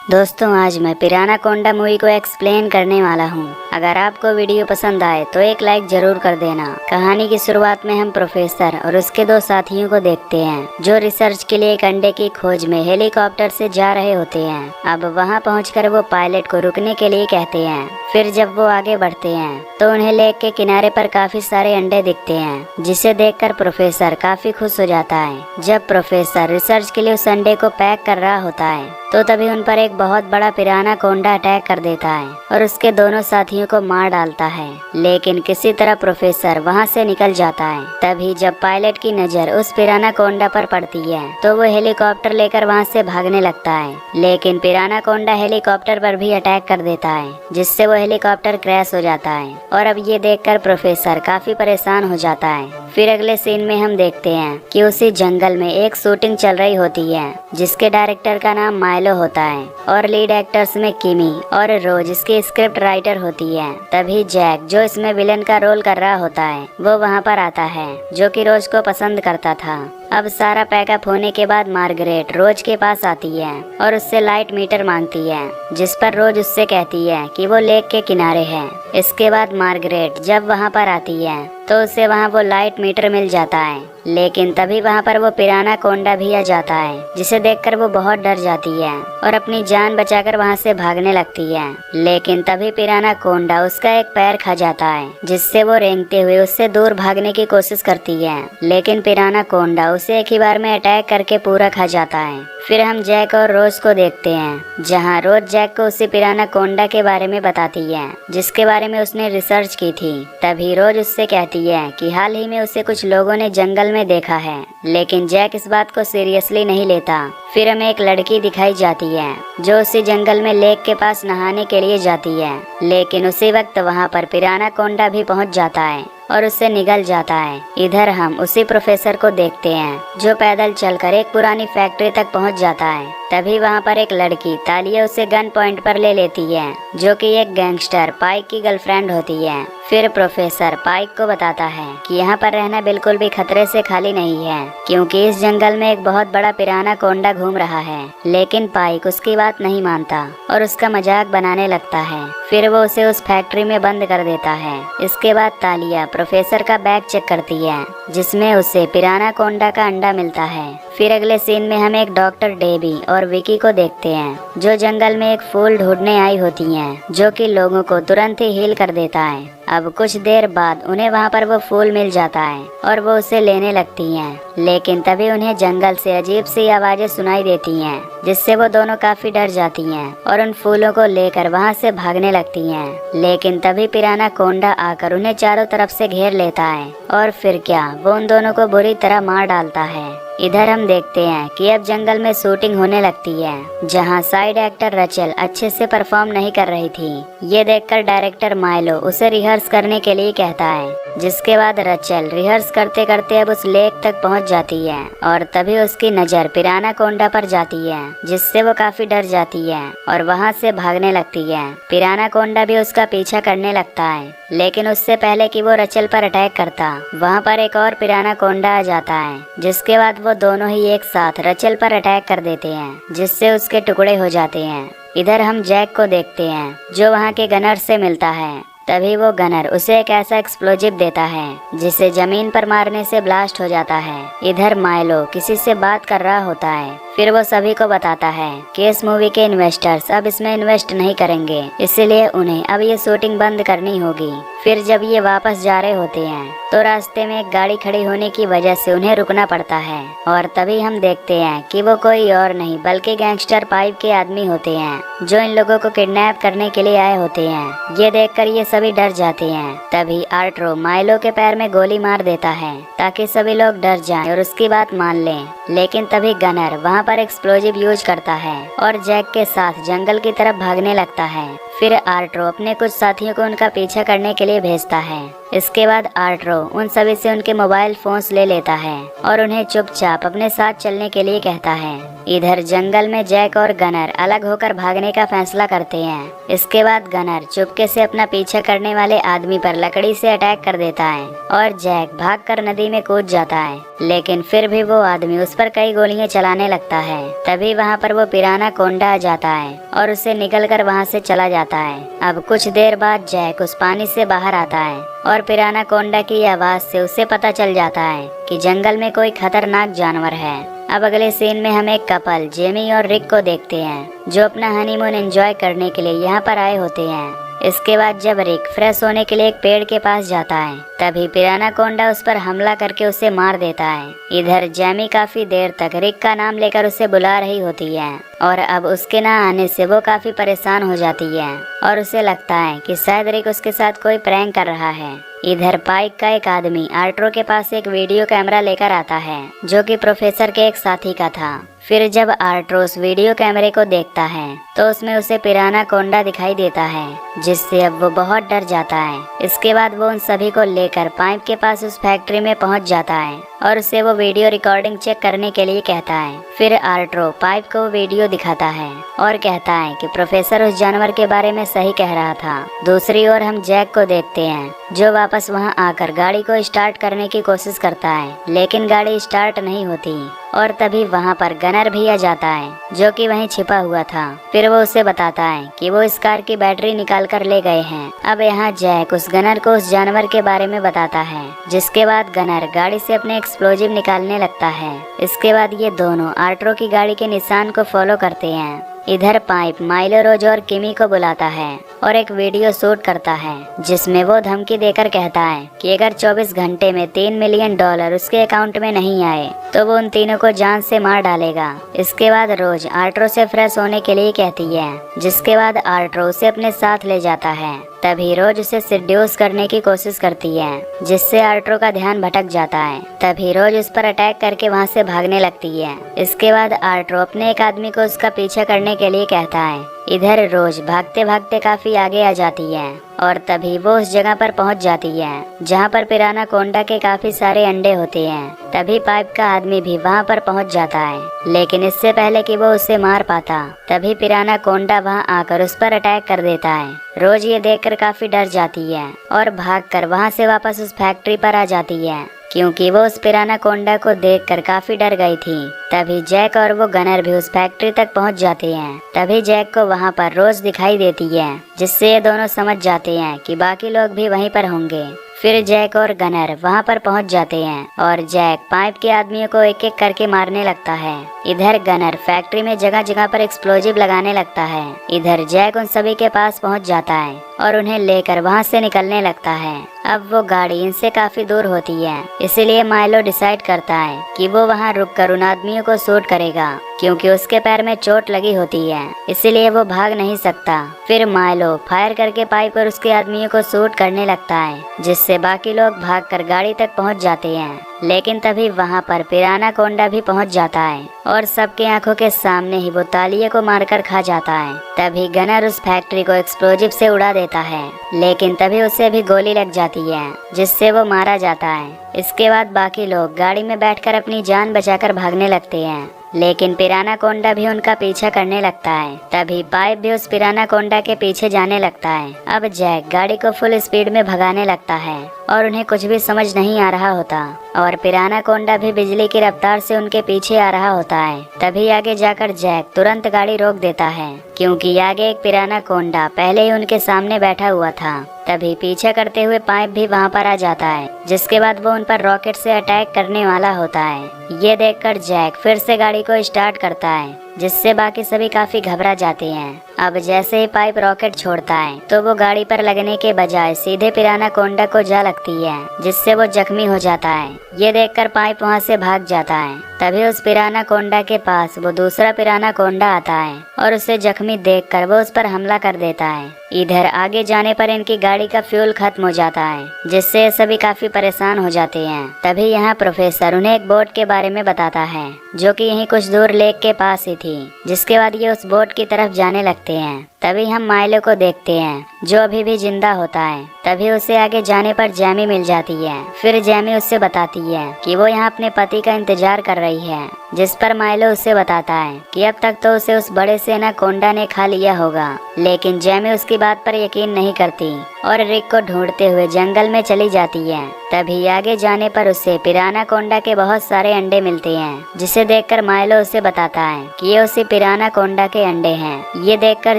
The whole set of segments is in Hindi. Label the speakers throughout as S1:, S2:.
S1: दोस्तों, आज मैं पिरानाकोंडा मूवी को एक्सप्लेन करने वाला हूँ। अगर आपको वीडियो पसंद आए तो एक लाइक जरूर कर देना। कहानी की शुरुआत में हम प्रोफेसर और उसके दो साथियों को देखते हैं जो रिसर्च के लिए एक अंडे की खोज में हेलीकॉप्टर से जा रहे होते हैं। अब वहाँ पहुंचकर वो पायलट को रुकने के लिए कहते हैं। फिर जब वो आगे बढ़ते हैं तो उन्हें लेक के किनारे पर काफी सारे अंडे दिखते हैं, जिसे देखकर प्रोफेसर काफी खुश हो जाता है। जब प्रोफेसर रिसर्च के लिए उस अंडे को पैक कर रहा होता है तो तभी उन पर एक बहुत बड़ा पिरानाकोंडा अटैक कर देता है और उसके दोनों साथियों को मार डालता है। लेकिन किसी तरह प्रोफेसर वहां से निकल जाता है। तभी जब पायलट की नजर उस पिरानाकोंडा पर पड़ती है तो वो हेलीकॉप्टर लेकर वहां से भागने लगता है। लेकिन पिरानाकोंडा हेलीकॉप्टर पर भी अटैक कर देता है, जिससे वो हेलीकॉप्टर क्रैश हो जाता है। और अब ये देखकर प्रोफेसर काफी परेशान हो जाता है। फिर अगले सीन में हम देखते हैं कि उसी जंगल में एक शूटिंग चल रही होती है, जिसके डायरेक्टर का नाम माइलो होता है और लीड एक्टर्स में किमी और रोज इसकी स्क्रिप्ट राइटर होती है। तभी जैक, जो इसमें विलन का रोल कर रहा होता है, वो वहाँ पर आता है, जो कि रोज को पसंद करता था। अब सारा पैकअप होने के बाद मार्गरेट रोज के पास आती है और उससे लाइट मीटर मांगती है, जिस पर रोज उससे कहती है कि वो लेक के किनारे है। इसके बाद मार्गरेट जब वहाँ पर आती है तो उसे वहाँ वो लाइट मीटर मिल जाता है। लेकिन तभी वहाँ पर वो पिरानाकोंडा भी आ जाता है, जिसे देखकर वो बहुत डर जाती है और अपनी जान बचाकर वहाँ से भागने लगती है। लेकिन तभी पिरानाकोंडा उसका एक पैर खा जाता है, जिससे वो रेंगते हुए उससे दूर भागने की कोशिश करती है। लेकिन पिरानाकोंडा उसे एक ही बार में अटैक करके पूरा खा जाता है। फिर हम जैक और रोज को देखते हैं, जहाँ रोज जैक को उसी पिरानाकोंडा के बारे में बताती है, जिसके बारे में उसने रिसर्च की थी। तभी रोज उससे कहती है कि हाल ही में उसे कुछ लोगों ने जंगल में देखा है। लेकिन जैक इस बात को सीरियसली नहीं लेता। फिर हमें एक लड़की दिखाई जाती है जो उसी जंगल में लेक के पास नहाने के लिए जाती है। लेकिन उसी वक्त वहाँ पर पिरानाकोंडा भी पहुँच जाता है और उससे निगल जाता है। इधर हम उसी प्रोफेसर को देखते हैं जो पैदल चलकर एक पुरानी फैक्ट्री तक पहुंच जाता है। तभी वहां पर एक लड़की तालिया उसे गन पॉइंट पर ले लेती है, जो कि एक गैंगस्टर पाइक की गर्लफ्रेंड होती है। फिर प्रोफेसर पाइक को बताता है कि यहाँ पर रहना बिल्कुल भी खतरे से खाली नहीं है, क्योंकि इस जंगल में एक बहुत बड़ा पिरानाकोंडा घूम रहा है। लेकिन पाइक उसकी बात नहीं मानता और उसका मजाक बनाने लगता है। फिर वो उसे उस फैक्ट्री में बंद कर देता है। इसके बाद तालिया प्रोफेसर का बैग चेक करती है, जिसमें उसे पिरानाकोंडा का अंडा मिलता है। फिर अगले सीन में हम एक डॉक्टर डेबी और विकी को देखते हैं, जो जंगल में एक फूल ढूंढने आई होती हैं, जो कि लोगों को तुरंत ही हील कर देता है। अब कुछ देर बाद उन्हें वहाँ पर वो फूल मिल जाता है और वो उसे लेने लगती हैं। लेकिन तभी उन्हें जंगल से अजीब सी आवाजें सुनाई देती हैं, जिससे वो दोनों काफी डर जाती हैं और उन फूलों को लेकर वहाँ से भागने लगती हैं। लेकिन तभी पिरानाकोंडा आकर उन्हें चारों तरफ से घेर लेता है और फिर क्या, वो उन दोनों को बुरी तरह मार डालता है। इधर हम देखते हैं कि अब जंगल में शूटिंग होने लगती है, जहां साइड एक्टर रचल अच्छे से परफॉर्म नहीं कर रही थी। ये देखकर डायरेक्टर माइलो उसे रिहर्स करने के लिए कहता है, जिसके बाद रचल रिहर्स करते करते अब उस लेक तक पहुंच जाती है और तभी उसकी नजर पिरानाकोंडा पर जाती है, जिससे वो काफी डर जाती है और वहां से भागने लगती है। पिरानाकोंडा भी उसका पीछा करने लगता है, लेकिन उससे पहले कि वो रचल पर अटैक करता, वहाँ पर एक और पिरानाकोंडा आ जाता है, जिसके बाद वो दोनों ही एक साथ रचल पर अटैक कर देते हैं, जिससे उसके टुकड़े हो जाते हैं। इधर हम जैक को देखते हैं, जो वहाँ के गनर से मिलता है। तभी वो गनर उसे एक ऐसा एक्सप्लोजिव देता है, जिसे जमीन पर मारने से ब्लास्ट हो जाता है। इधर माइलो किसी से बात कर रहा होता है। फिर वो सभी को बताता है कि इस मूवी के इन्वेस्टर्स अब इसमें इन्वेस्ट नहीं करेंगे, इसलिए उन्हें अब ये शूटिंग बंद करनी होगी। फिर जब ये वापस जा रहे होते हैं तो रास्ते में एक गाड़ी खड़ी होने की वजह से उन्हें रुकना पड़ता है और तभी हम देखते हैं कि वो कोई और नहीं बल्कि गैंगस्टर पाइप के आदमी होते हैं, जो इन लोगों को किडनैप करने के लिए आए होते हैं। ये देखकर ये सभी डर जाते हैं। तभी आर्ट्रो माइलो के पैर में गोली मार देता है ताकि सभी लोग डर जाएं और उसकी बात मान लें। लेकिन तभी गनर वहाँ पर एक्सप्लोजिव यूज करता है और जैक के साथ जंगल की तरफ भागने लगता है। फिर आर्ट्रो अपने कुछ साथियों को उनका पीछा करने के लिए भेजता है। इसके बाद आर्ट्रो उन सभी से उनके मोबाइल फोन्स ले लेता है और उन्हें चुपचाप अपने साथ चलने के लिए कहता है। इधर जंगल में जैक और गनर अलग होकर भागने का फैसला करते हैं। इसके बाद गनर चुपके से अपना पीछा करने वाले आदमी पर लकड़ी से अटैक कर देता है और जैक भागकर नदी में कूद जाता है, लेकिन फिर भी वो आदमी उस पर कई गोलियां चलाने लगता है। तभी वहाँ पर वो पिराना कोंडा आ जाता है और उसे निकलकर वहाँ से चला जाता है। अब कुछ देर बाद जैक उस पानी से बाहर आता है और पिराना कोंडा की आवाज से उसे पता चल जाता है कि जंगल में कोई खतरनाक जानवर है। अब अगले सीन में हम एक कपल जेमी और रिक को देखते हैं जो अपना हनीमून एंजॉय करने के लिए यहाँ पर आए होते हैं। इसके बाद जब रिक फ्रेश होने के लिए एक पेड़ के पास जाता है तभी पिराना कोंडा उस पर हमला करके उसे मार देता है। इधर जेमी काफी देर तक रिक का नाम लेकर उसे बुला रही होती है और अब उसके ना आने से वो काफी परेशान हो जाती है और उसे लगता है कि शायद रिक उसके साथ कोई प्रैंक कर रहा है। इधर पाइक का एक आदमी आर्ट्रो के पास एक वीडियो कैमरा लेकर आता है जो कि प्रोफेसर के एक साथी का था। फिर जब आर्ट्रो उस वीडियो कैमरे को देखता है तो उसमें उसे पिराना कोंडा दिखाई देता है, जिससे अब वो बहुत डर जाता है। इसके बाद वो उन सभी को लेकर पाइप के पास उस फैक्ट्री में पहुंच जाता है और उसे वो वीडियो रिकॉर्डिंग चेक करने के लिए कहता है। फिर आर्ट्रो पाइप को वीडियो दिखाता है और कहता है कि प्रोफेसर उस जानवर के बारे में सही कह रहा था। दूसरी ओर हम जैक को देखते हैं जो वापस वहां आकर गाड़ी को स्टार्ट करने की कोशिश करता है, लेकिन गाड़ी स्टार्ट नहीं होती और तभी वहां पर गनर भी आ जाता है जो कि वहीं छिपा हुआ था। फिर वो उसे बताता है कि वो इस कार की बैटरी निकाल कर ले गए हैं। अब यहाँ जैक उस गनर को उस जानवर के बारे में बताता है, जिसके बाद गनर गाड़ी से अपने एक्सप्लोजिव निकालने लगता है। इसके बाद ये दोनों आर्ट्रो की गाड़ी के निशान को फॉलो करते हैं। इधर पाइप माइलो, रोज और किमी को बुलाता है और एक वीडियो शूट करता है जिसमें वो धमकी देकर कहता है कि अगर 24 घंटे में $3 मिलियन उसके अकाउंट में नहीं आए तो वो उन तीनों को जान से मार डालेगा। इसके बाद रोज आर्ट्रो से फ्रेश होने के लिए कहती है, जिसके बाद आर्ट्रो उसे अपने साथ ले जाता है। तभी रोज उसे सिड्यूस करने की कोशिश करती है, जिससे आर्ट्रो का ध्यान भटक जाता है। तभी रोज उस पर अटैक करके वहां से भागने लगती है। इसके बाद आर्ट्रो अपने एक आदमी को उसका पीछा करने के लिए कहता है। इधर रोज भागते भागते काफी आगे आ जाती है और तभी वो उस जगह पर पहुंच जाती है जहां पर पिराना कोंडा के काफी सारे अंडे होते हैं। तभी पाइप का आदमी भी वहां पर पहुंच जाता है, लेकिन इससे पहले कि वो उसे मार पाता तभी पिराना कोंडा वहां आकर उस पर अटैक कर देता है। रोज ये देखकर काफी डर जाती है और भागकर वहां से वापस उस फैक्ट्री पर आ जाती है, क्योंकि वो उस पिराना कोंडा को देखकर काफी डर गई थी। तभी जैक और वो गनर भी उस फैक्ट्री तक पहुंच जाते हैं। तभी जैक को वहां पर रोज दिखाई देती है, जिससे ये दोनों समझ जाते हैं कि बाकी लोग भी वहीं पर होंगे। फिर जैक और गनर वहां पर पहुंच जाते हैं और जैक पाइप के आदमियों को एक एक करके मारने लगता है। इधर गनर फैक्ट्री में जगह जगह पर एक्सप्लोजिव लगाने लगता है। इधर जैक उन सभी के पास पहुंच जाता है और उन्हें लेकर वहां से निकलने लगता है। अब वो गाड़ी इनसे काफी दूर होती है, इसीलिए माइलो डिसाइड करता है कि वो वहां रुककर उन आदमियों को शूट करेगा, क्योंकि उसके पैर में चोट लगी होती है, इसीलिए वो भाग नहीं सकता। फिर माइलो फायर करके पाइप पर उसके आदमियों को शूट करने लगता है, जिससे बाकी लोग भागकर गाड़ी तक पहुंच जाते हैं। लेकिन तभी वहां पर पिराना कोंडा भी पहुंच जाता है और सबके आंखों के सामने ही वो तालिये को मारकर खा जाता है। तभी गनर उस फैक्ट्री को एक्सप्लोजिव से उड़ा देता है, लेकिन तभी उसे भी गोली लग जाती है, जिससे वो मारा जाता है। इसके बाद बाकी लोग गाड़ी में बैठकर अपनी जान बचाकर भागने लगते हैं, लेकिन पिराना कोंडा भी उनका पीछा करने लगता है। तभी पाइप भी उस पिराना कोंडा के पीछे जाने लगता है। अब जैक गाड़ी को फुल स्पीड में भगाने लगता है और उन्हें कुछ भी समझ नहीं आ रहा होता और पिराना कोंडा भी बिजली की रफ्तार से उनके पीछे आ रहा होता है। तभी आगे जाकर जैक तुरंत गाड़ी रोक देता है, क्योंकि आगे एक पिराना कोंडा पहले ही उनके सामने बैठा हुआ था। तभी पीछे करते हुए पाइप भी वहां पर आ जाता है, जिसके बाद वो उन पर रॉकेट से अटैक करने वाला होता है। ये देखकर जैक फिर से गाड़ी को स्टार्ट करता है, जिससे बाकी सभी काफी घबरा जाते हैं। अब जैसे ही पाइप रॉकेट छोड़ता है तो वो गाड़ी पर लगने के बजाय सीधे पिराना कोंडा को जा लगती है, जिससे वो जख्मी हो जाता है। ये देखकर पाइप वहां से भाग जाता है। तभी उस पिराना कोंडा के पास वो दूसरा पिराना कोंडा आता है और उसे जख्मी देखकर वो उस पर हमला कर देता है। इधर आगे जाने पर इनकी गाड़ी का फ्यूल खत्म हो जाता है, जिससे सभी काफी परेशान हो जाते हैं। तभी यहाँ प्रोफेसर उन्हें एक बोट के बारे में बताता है, जो कि यहीं कुछ दूर लेक के पास ही थी। जिसके बाद ये उस बोट की तरफ जाने लगते हैं। तभी हम माइलो को देखते हैं जो अभी भी जिंदा होता है। तभी उसे आगे जाने पर जैमी मिल जाती है। फिर जैमी उससे बताती है कि वो यहाँ अपने पति का इंतजार कर रही है, जिस पर माइलो उससे बताता है कि अब तक तो उसे उस बड़े से एनाकोंडा ने खा लिया होगा। लेकिन जैमी उसकी बात पर यकीन नहीं करती और रिक को ढूंढते हुए जंगल में चली जाती है। तभी आगे जाने पर उसे पिरानाकोंडा के बहुत सारे अंडे मिलते हैं, जिसे देखकर माइलो उसे बताता है कि ये उसी पिरानाकोंडा के अंडे हैं। ये देखकर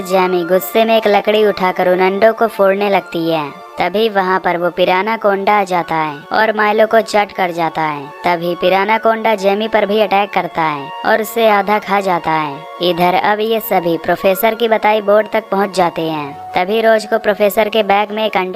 S1: जैमी गुस्से में एक लकड़ी उठाकर उन अंडों को फोड़ने लगती है। तभी वहाँ पर वो पिरानाकोंडा आ जाता है और माइलो को चट कर जाता है। तभी पिरानाकोंडा जैमी पर भी अटैक करता है और उसे आधा खा जाता है। इधर अब ये सभी प्रोफेसर की बताई बोर्ड तक पहुँच जाते हैं। तभी रोज को प्रोफेसर के बैग में एक अंडा